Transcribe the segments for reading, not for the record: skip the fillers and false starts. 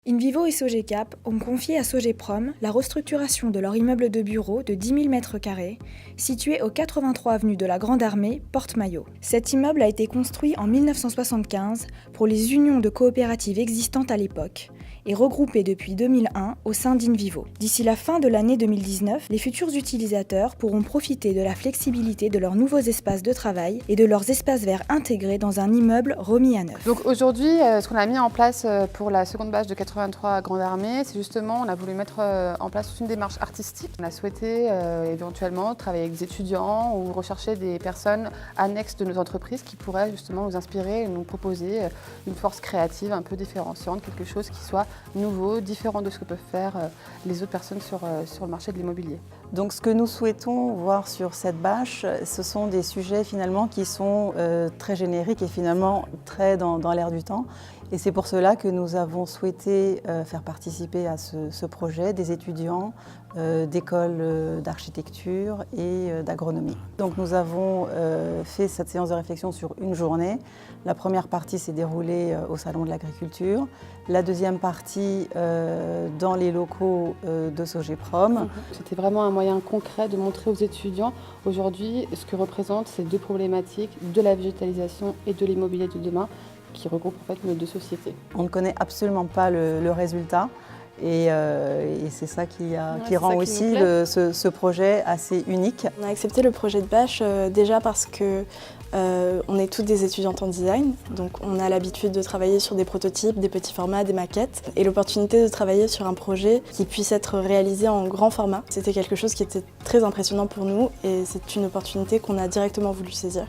InVivo et Sogecap ont confié à Sogeprom la restructuration de leur immeuble de bureau de 10 000 m², situé au 83 avenue de la Grande Armée, Porte-Maillot. Cet immeuble a été construit en 1975 pour les unions de coopératives existantes à l'époque et regroupé depuis 2001 au sein d'InVivo. D'ici la fin de l'année 2019, les futurs utilisateurs pourront profiter de la flexibilité de leurs nouveaux espaces de travail et de leurs espaces verts intégrés dans un immeuble remis à neuf. Donc aujourd'hui, ce qu'on a mis en place pour la seconde bâche de 83 Grande Armée, c'est justement, on a voulu mettre en place toute une démarche artistique. On a souhaité éventuellement travailler avec des étudiants ou rechercher des personnes annexes de nos entreprises qui pourraient justement nous inspirer et nous proposer une force créative un peu différenciante, quelque chose qui soit nouveau, différent de ce que peuvent faire les autres personnes sur le marché de l'immobilier. Donc ce que nous souhaitons voir sur cette bâche, ce sont des sujets finalement qui sont très génériques et finalement très dans l'air du temps. Et c'est pour cela que nous avons souhaité faire participer à ce projet des étudiants d'écoles d'architecture et d'agronomie. Donc nous avons fait cette séance de réflexion sur une journée. La première partie s'est déroulée au Salon de l'Agriculture. La deuxième partie dans les locaux de Sogeprom. C'était vraiment un moyen concret de montrer aux étudiants aujourd'hui ce que représentent ces deux problématiques de la végétalisation et de l'immobilier de demain qui regroupent en fait nos deux sociétés. On ne connaît absolument pas le résultat et c'est ça qui rend aussi ce projet assez unique. On a accepté le projet de bâche déjà parce que on est toutes des étudiantes en design, donc on a l'habitude de travailler sur des prototypes, des petits formats, des maquettes, et l'opportunité de travailler sur un projet qui puisse être réalisé en grand format, c'était quelque chose qui était très impressionnant pour nous et c'est une opportunité qu'on a directement voulu saisir.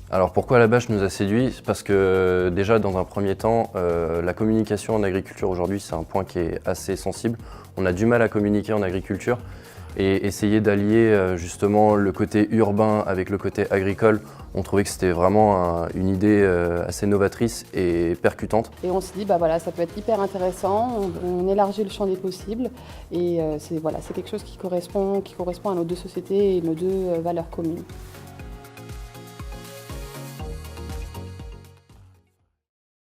Alors pourquoi la bâche nous a séduits? C'est parce que déjà dans un premier temps, la communication en agriculture aujourd'hui c'est un point qui est assez sensible. On a du mal à communiquer en agriculture et essayer d'allier justement le côté urbain avec le côté agricole, on trouvait que c'était vraiment une idée assez novatrice et percutante. Et on s'est dit voilà, ça peut être hyper intéressant, on élargit le champ des possibles et c'est quelque chose qui correspond à nos deux sociétés et nos deux valeurs communes.